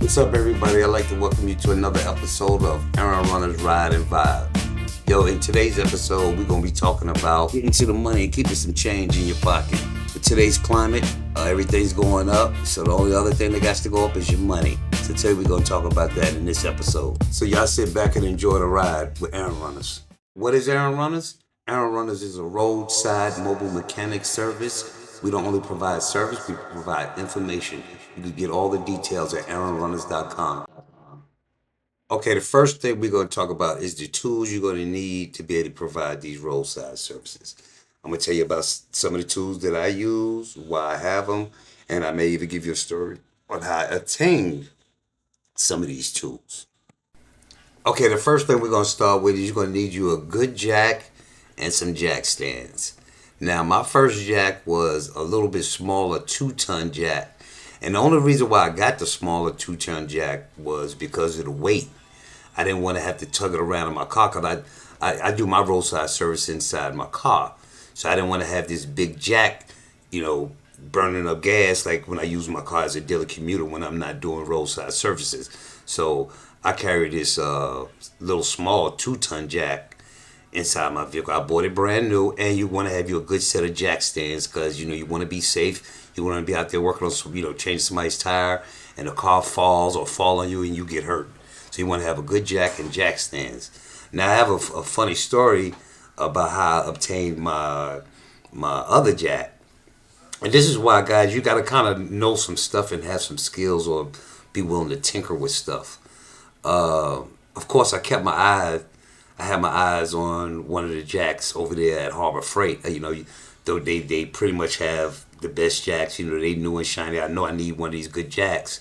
What's up, everybody? I'd like to welcome you to another episode of Errand Runnas Ride and Vibe. Yo, in today's episode, we're going to be talking about getting to the money and keeping some change in your pocket. With today's climate, everything's going up, so the only other thing that got to go up is your money. So today we're going to talk about that in this episode. So y'all sit back and enjoy the ride with Errand Runnas. What is Errand Runnas? Errand Runnas is a roadside mobile mechanic service. We don't only provide service, we provide information. You can get all the details at errandrunners.com. Okay, the first thing we're going to talk about is the tools you're going to need to be able to provide these roadside services. I'm going to tell you about some of the tools that I use, why I have them, and I may even give you a story on how I attained some of these tools. Okay, the first thing we're going to start with is you're going to need you a good jack and some jack stands. Now, my first jack was a little bit smaller 2-ton jack. And the only reason why I got the smaller 2-ton jack was because of the weight. I didn't want to have to tug it around in my car because I do my roadside service inside my car. So I didn't want to have this big jack, burning up gas like when I use my car as a daily commuter when I'm not doing roadside services. So I carry this little small 2-ton jack inside my vehicle. I bought it brand new, and you want to have you a good set of jack stands because you want to be safe. You want to be out there working on some, changing somebody's tire, and the car falls or fall on you and you get hurt. So you want to have a good jack and jack stands. Now I have a funny story about how I obtained my other jack. And this is why, guys, you got to kind of know some stuff and have some skills or be willing to tinker with stuff. Of course, I had my eyes on one of the jacks over there at Harbor Freight. Though they pretty much have the best jacks. They new and shiny. I know I need one of these good jacks.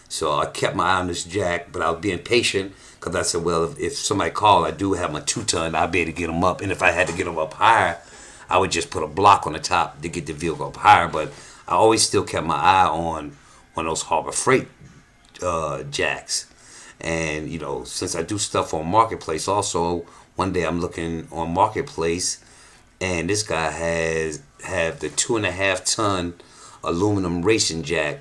So I kept my eye on this jack, but I was being patient because I said, well, if somebody called, I do have my 2-ton, I'll be able to get them up. And if I had to get them up higher, I would just put a block on the top to get the vehicle up higher. But I always still kept my eye on one of those Harbor Freight jacks. And since I do stuff on Marketplace also, one day I'm looking on Marketplace, and this guy have the 2.5-ton aluminum racing jack,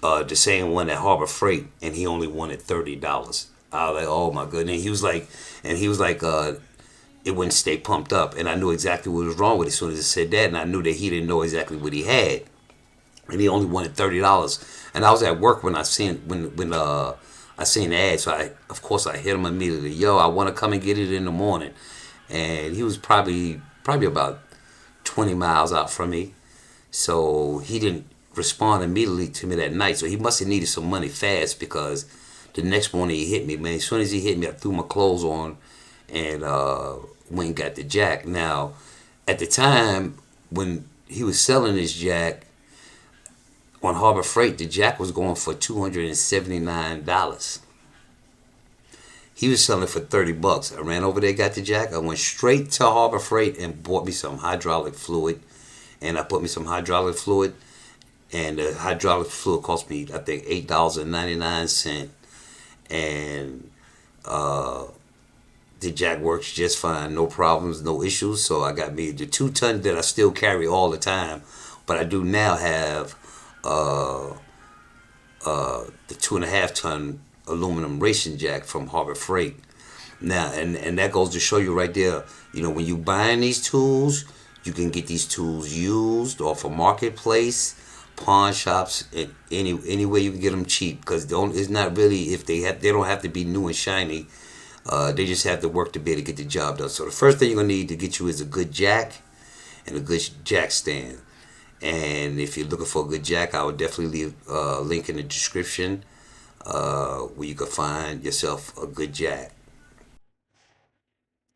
the same one at Harbor Freight, and he only wanted $30. I was like, oh my goodness. He was like, it wouldn't stay pumped up, and I knew exactly what was wrong with it as soon as it said that, and I knew that he didn't know exactly what he had, and he only wanted $30. And I was at work when I seen I seen the ad, so of course I hit him immediately. Yo, I want to come and get it in the morning, and he was probably about 20 miles out from me, so he didn't respond immediately to me that night. So he must have needed some money fast because the next morning he hit me, man. As soon as he hit me, I threw my clothes on and went and got the jack. Now, at the time when he was selling this jack on Harbor Freight, the jack was going for $279. He was selling it for $30. I ran over there, got the jack. I went straight to Harbor Freight and bought me some hydraulic fluid. And I put me some hydraulic fluid. And the hydraulic fluid cost me, I think, $8.99. And the jack works just fine. No problems, no issues. So I got me the 2-ton that I still carry all the time. But I do now have the 2.5-ton aluminum racing jack from Harbor Freight. Now, and that goes to show you right there, when you buying these tools, you can get these tools used off a marketplace, pawn shops, and any way you can get them cheap. Because it's not really, if they don't have to be new and shiny. They just have to work to be able to get the job done. So the first thing you're gonna need to get you is a good jack and a good jack stand. And if you're looking for a good jack, I would definitely leave a link in the description where you can find yourself a good jack.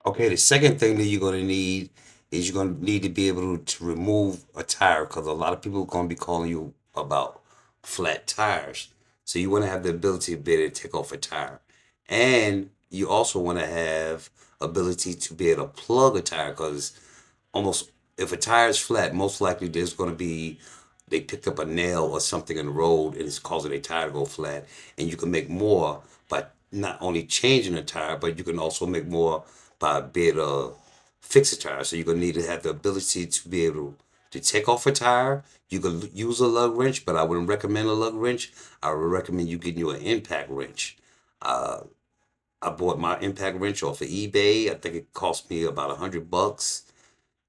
Okay, the second thing that you're going to need is you're going to need to be able to remove a tire because a lot of people are going to be calling you about flat tires. So you want to have the ability to be able to take off a tire. And you also want to have ability to be able to plug a tire because almost if a tire is flat, most likely there's going to be they picked up a nail or something in the road and it's causing a tire to go flat. And you can make more by not only changing a tire, but you can also make more by being able to fix a tire. So you're going to need to have the ability to be able To take off a tire, you could use a lug wrench, but I wouldn't recommend a lug wrench. I would recommend you getting you an impact wrench. Uh, I bought my impact wrench off of eBay. I think it cost me about $100.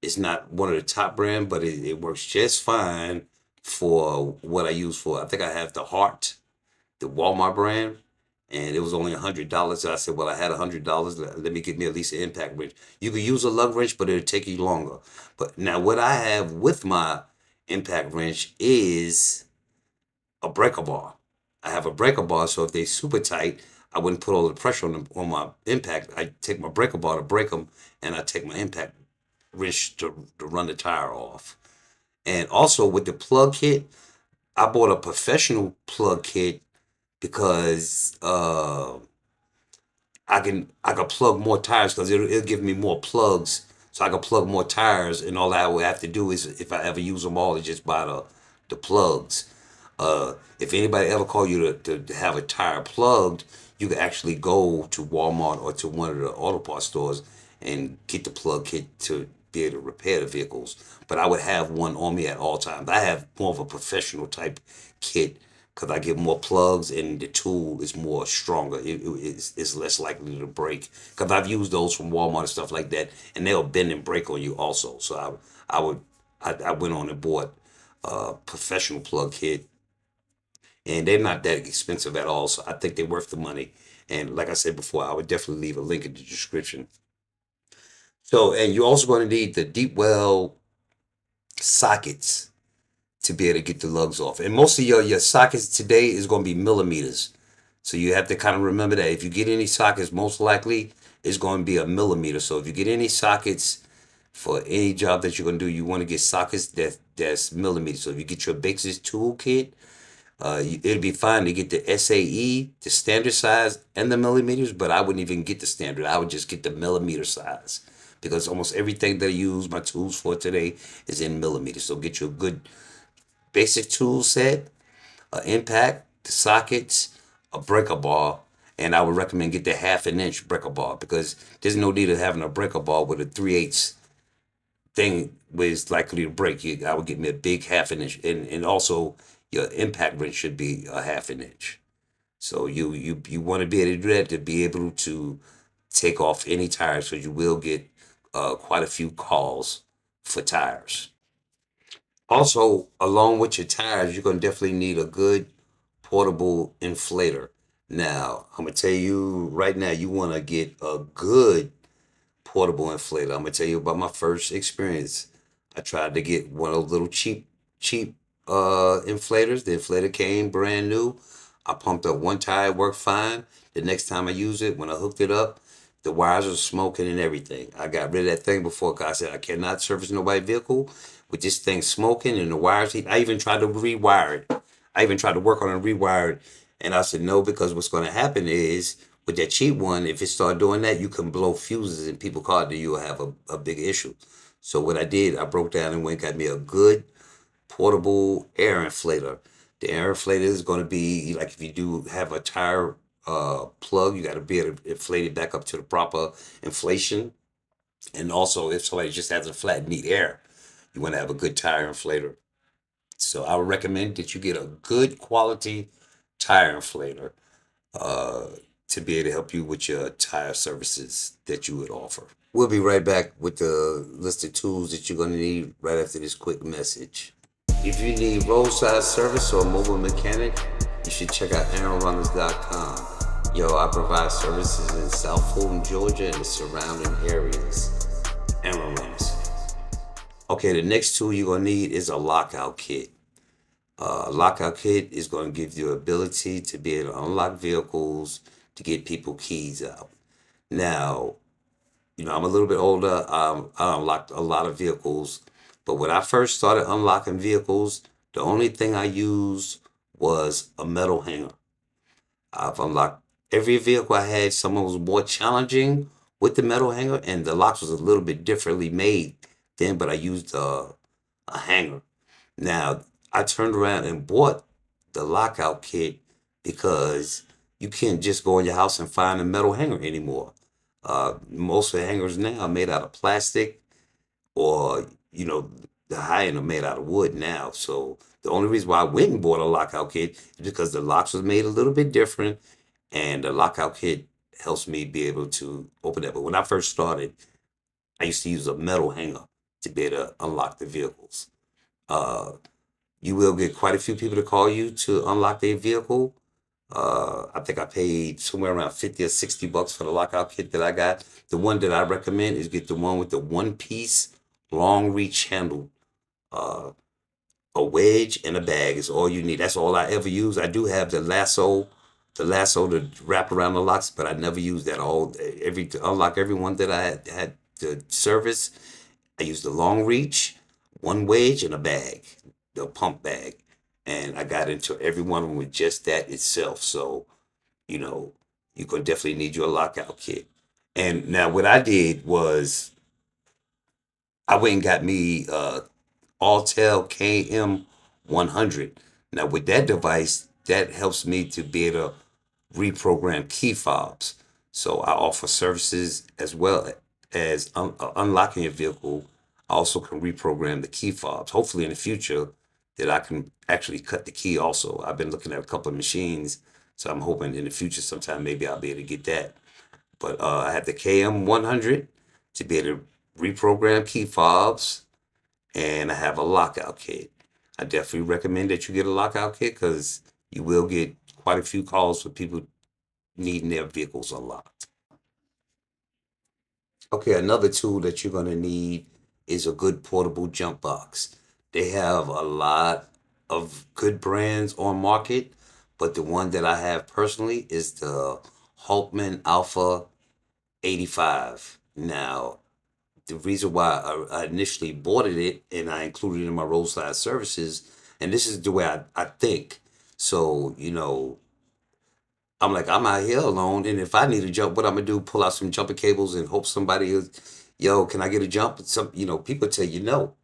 It's not one of the top brand, but it works just fine for what I use for. I think I have the Heart, the Walmart brand, and it was only $100. So I said, well, I had $100. Let me get me at least an impact wrench. You could use a lug wrench, but it'll take you longer. But now what I have with my impact wrench is a breaker bar. I have a breaker bar, so if they're super tight, I wouldn't put all the pressure on my impact. I take my breaker bar to break them, and I take my impact wrench to run the tire off. And also with the plug kit, I bought a professional plug kit because I can plug more tires because it'll give me more plugs, so I can plug more tires, and all I would have to do is if I ever use them all, is just buy the plugs. If anybody ever call you to have a tire plugged, you can actually go to Walmart or to one of the auto parts stores and get the plug kit to be able to repair the vehicles. But I would have one on me at all times. I have more of a professional type kit because I get more plugs and the tool is more stronger. It's less likely to break because I've used those from Walmart and stuff like that, and they'll bend and break on you also. So I would I went on and bought a professional plug kit, and they're not that expensive at all. So I think they're worth the money. And like I said before, I would definitely leave a link in the description. So, and you're also going to need the deep well sockets to be able to get the lugs off. And most of your sockets today is going to be millimeters. So you have to kind of remember that if you get any sockets, most likely it's going to be a millimeter. So if you get any sockets for any job that you're going to do, you want to get sockets that's millimeters. So if you get your Bix's toolkit, it'd be fine to get the SAE, the standard size, and the millimeters, but I wouldn't even get the standard. I would just get the millimeter size because almost everything that I use my tools for today is in millimeters. So get you a good basic tool set, an impact, the sockets, a breaker bar, and I would recommend get the half an inch breaker bar because there's no need of having a breaker bar with a 3/8 thing where it's likely to break. I would get me a big half an inch, and also your impact wrench should be a half an inch. So you want to be able to do that to be able to take off any tires, so you will get quite a few calls for tires. Also, along with your tires, you're gonna definitely need a good portable inflator. Now, I'm gonna tell you right now, you want to get a good portable inflator. I'm gonna tell you about my first experience. I tried to get one of those little cheap inflators. The inflator came brand new. I pumped up one tire, it worked fine. The next time I used it, when I hooked it up, the wires were smoking and everything. I got rid of that thing before 'cause I said I cannot service nobody's vehicle with this thing smoking and the wires. I even tried to rewire it. I even tried to work on it and rewire it. And I said no, because what's going to happen is with that cheap one, if it start doing that, you can blow fuses in people's car, then you'll have a big issue. So what I did, I broke down and went and got me a good portable air inflator. The air inflator is going to be like if you do have a tire plug, you got to be able to inflate it back up to the proper inflation. And also, if somebody just has a flat, neat air, you want to have a good tire inflator. So I would recommend that you get a good quality tire inflator uh, to be able to help you with your tire services that you would offer. We'll be right back with the list of tools that you're going to need right after this quick message. If you need roadside service or a mobile mechanic, you should check out errandrunners.com. Yo, I provide services in South Fulton, Georgia and the surrounding areas. Errand Runnas. Okay, the next tool you're going to need is a lockout kit. A lockout kit is going to give you the ability to be able to unlock vehicles, to get people keys out. Now, I'm a little bit older. I unlocked a lot of vehicles, but when I first started unlocking vehicles, the only thing I used was a metal hanger. I've unlocked every vehicle I had. Some was more challenging with the metal hanger, and the locks was a little bit differently made then, but I used a hanger. Now, I turned around and bought the lockout kit because you can't just go in your house and find a metal hanger anymore. Most of the hangers now are made out of plastic or, the high end are made out of wood now. So the only reason why I went and bought a lockout kit is because the locks was made a little bit different, and the lockout kit helps me be able to open that. But when I first started, I used to use a metal hanger to be able to unlock the vehicles. Uh, you will get quite a few people to call you to unlock their vehicle. I think I paid somewhere around 50 or 60 bucks for the lockout kit that I got. The one that I recommend is get the one with the one piece long reach handle. Uh, a wedge and a bag is all you need. That's all I ever use. I do have the lasso to wrap around the locks, but I never use that all every to unlock every one that I had to service. I used the long reach, one wedge, and a bag, the pump bag, and I got into every one of them with just that itself. So you know, you're gonna definitely need your lockout kit. And now what I did was I went and got me Altel KM100. Now with that device, that helps me to be able to reprogram key fobs. So I offer services as well as unlocking your vehicle. I also can reprogram the key fobs. Hopefully in the future that I can actually cut the key also. I've been looking at a couple of machines, so I'm hoping in the future sometime maybe I'll be able to get that. But I have the KM100 to be able to reprogram key fobs, and I have a lockout kit. I definitely recommend that you get a lockout kit because you will get quite a few calls for people needing their vehicles unlocked. Okay, another tool that you're going to need is a good portable jump box. They have a lot of good brands on market, but the one that I have personally is the Hulkman Alpha 85. Now, the reason why I initially bought it and I included it in my roadside services, and this is the way I think. So, I'm like, I'm out here alone, and if I need a jump, what I'm gonna do? Pull out some jumper cables and hope somebody is, yo, can I get a jump? Some, people tell you no.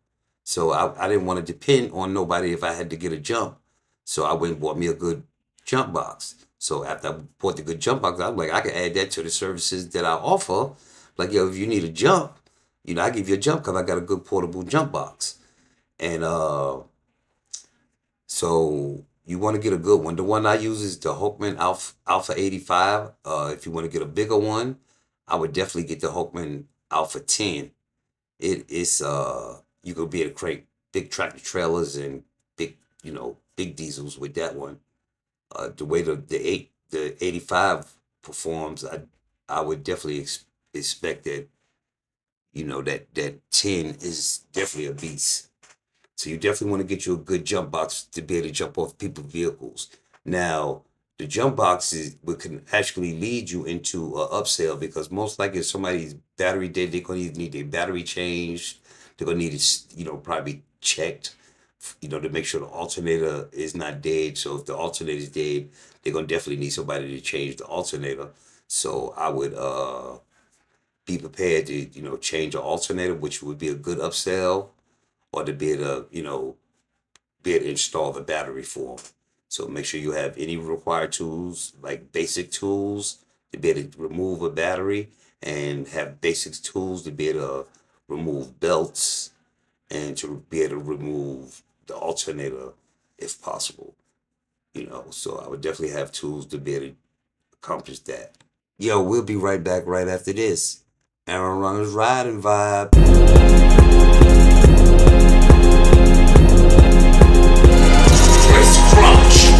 So I didn't want to depend on nobody if I had to get a jump. So I went and bought me a good jump box. So after I bought the good jump box, I'm like, I can add that to the services that I offer. Like, yo, if you need a jump, I give you a jump because I got a good portable jump box. And so you want to get a good one. The one I use is the Hulkman Alpha 85. If you want to get a bigger one, I would definitely get the Hulkman Alpha 10. It is you could be able to create big tractor trailers and big diesels with that one. The way the 85 performs, I would definitely expect that that 10 is definitely a beast. So you definitely want to get you a good jump box to be able to jump off people's vehicles. Now, the jump boxes can actually lead you into a upsell because most likely if somebody's battery dead, they're going to need their battery changed. They're going to need it, probably checked, to make sure the alternator is not dead. So if the alternator is dead, they're going to definitely need somebody to change the alternator. So I would be prepared to, change the alternator, which would be a good upsell, or to be able to, be able to install the battery for them. So make sure you have any required tools, like basic tools to be able to remove a battery, and have basic tools to be able to remove belts and to be able to remove the alternator if possible. So I would definitely have tools to be able to accomplish that. Yo, we'll be right back right after this. Errand Runnas Riding Vibe. Let's crunch.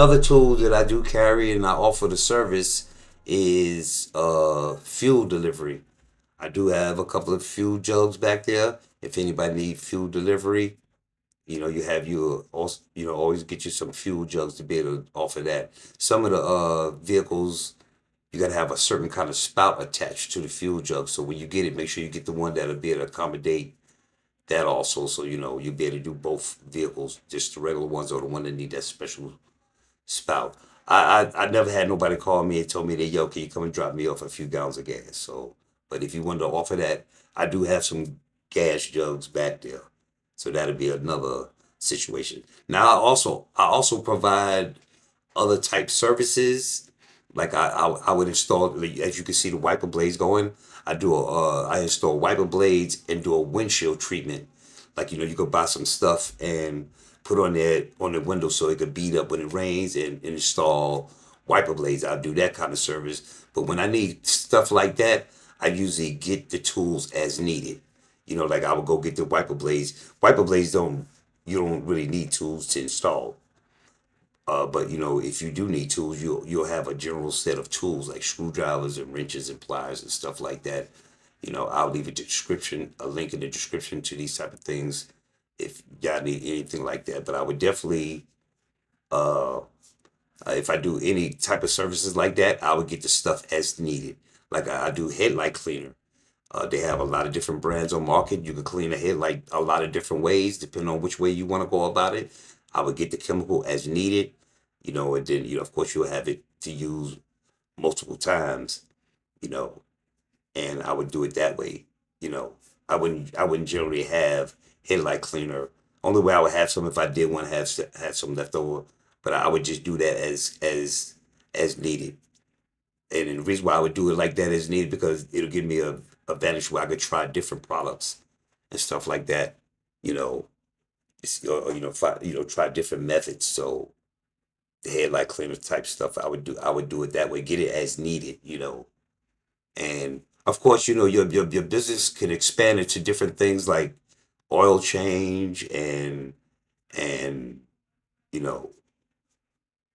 Another tool that I do carry and I offer the service is fuel delivery. I do have a couple of fuel jugs back there. If anybody need fuel delivery, you have you also always get you some fuel jugs to be able to offer that. Some of the vehicles you gotta have a certain kind of spout attached to the fuel jug. So when you get it, make sure you get the one that'll be able to accommodate that also. So you'll be able to do both vehicles, just the regular ones or the one that need that special spout. I never had nobody call me and told me that, yo, can you come and drop me off a few gallons of gas? So, but if you wanted to offer that, I do have some gas jugs back there. So that'd be another situation. Now I also provide other type services. Like I would install, like, as you can see the wiper blades going. I install wiper blades and do a windshield treatment. Like you could buy some stuff and put on the window so it could beat up when it rains and install wiper blades. I'll do that kind of service. But when I need stuff like that, I usually get the tools as needed. Like I would go get the wiper blades. Wiper blades don't you don't really need tools to install. But if you do need tools, you'll have a general set of tools like screwdrivers and wrenches and pliers and stuff like that. I'll leave a link in the description to these type of things if y'all need anything like that. But I would definitely, if I do any type of services like that, I would get the stuff as needed. Like I do headlight cleaner. They have a lot of different brands on market. You can clean a headlight a lot of different ways, depending on which way you want to go about it. I would get the chemical as needed, and then of course you'll have it to use multiple times, you know, and I would do it that way. You know, I wouldn't generally have headlight cleaner. Only way I would have some if I did want to have some left over, but I would just do that as needed. And the reason why I would do it like that as needed because it'll give me a advantage where I could try different products and stuff like that. You know, try different methods. So the headlight cleaner type stuff, I would do it that way. Get it as needed. And of course, your business can expand into different things like oil change and you know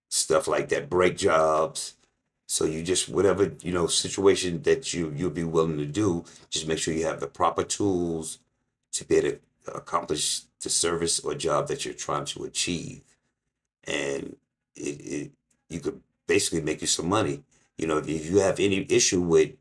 stuff like that, brake jobs. So you just whatever situation that you'll be willing to do, just make sure you have the proper tools to be able to accomplish the service or job that you're trying to achieve, and it you could basically make you some money. If you have any issue with,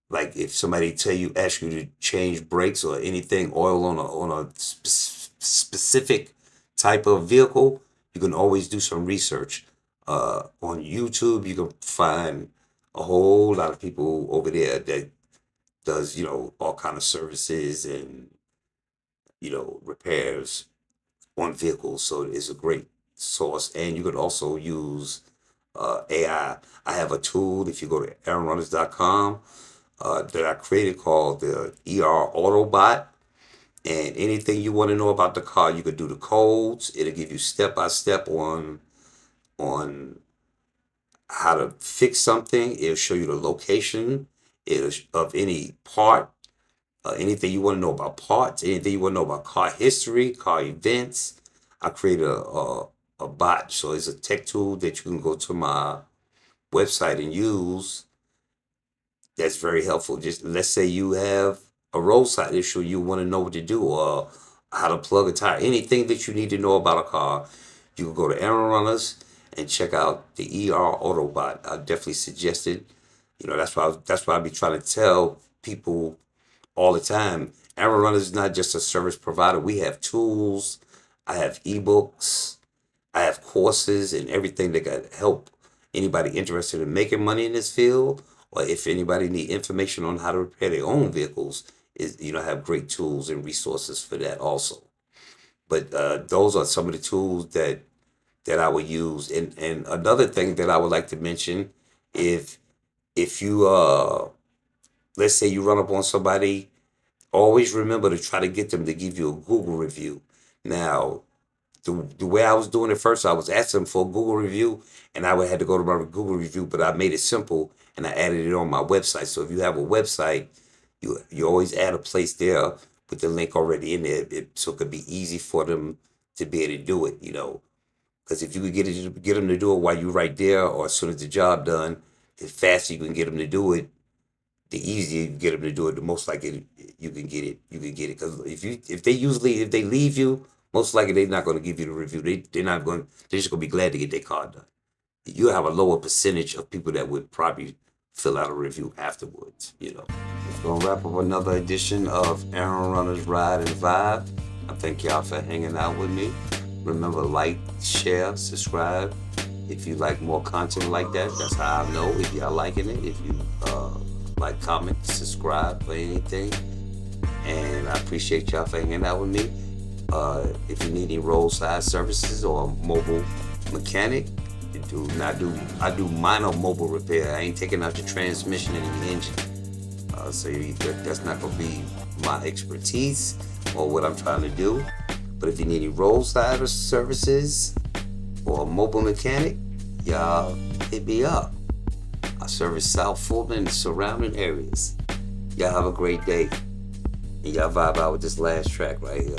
like, if somebody ask you to change brakes or anything, oil on a specific type of vehicle, you can always do some research. On YouTube, you can find a whole lot of people over there that does all kind of services and repairs on vehicles. So it's a great source, and you could also use AI. I have a tool if you go to errandrunners.com that I created called the ER Autobot. And anything you want to know about the car, you could do the codes. It'll give you step by step on how to fix something. It'll show you the location of any part, anything you want to know about parts, anything you want to know about car history, car events. I created a bot, so it's a tech tool that you can go to my website and use. That's very helpful. Just let's say you have a roadside issue, you want to know what to do or how to plug a tire, anything that you need to know about a car, you can go to Errand Runners and check out the ER Autobot. I definitely suggest it. That's why I be trying to tell people all the time. Errand Runners is not just a service provider. We have tools. I have ebooks. I have courses and everything that can help anybody interested in making money in this field, or if anybody need information on how to repair their own vehicles, is have great tools and resources for that also. But those are some of the tools that I would use. And another thing that I would like to mention, if you let's say you run up on somebody, always remember to try to get them to give you a Google review. Now, the way I was doing it first, I was asking for a Google review, and I would have to go to my Google review, but I made it simple and I added it on my website. So if you have a website, you always add a place there with the link already in there, so it could be easy for them to be able to do it. Because if you could get them to do it while you're right there, or as soon as the job done, the faster you can get them to do it, the easier you get them to do it, the most likely you can get it. You can get it because if they leave you, most likely they're not going to give you the review. They're not going. They're just going to be glad to get their car done. You have a lower percentage of people that would probably fill out a review afterwards. It's gonna wrap up another edition of Errand Runnas Ride and Vibe. I thank y'all for hanging out with me. Remember, like, share, subscribe. If you like more content like that, that's how I know if y'all liking it. If you like, comment, subscribe for anything. And I appreciate y'all for hanging out with me. If you need any roadside services or a mobile mechanic, I do minor mobile repair. I ain't taking out your transmission and your engine. That's not gonna be my expertise or what I'm trying to do. But if you need any roadside services or a mobile mechanic, y'all hit me up. I service South Fulton and surrounding areas. Y'all have a great day. And y'all vibe out with this last track right here.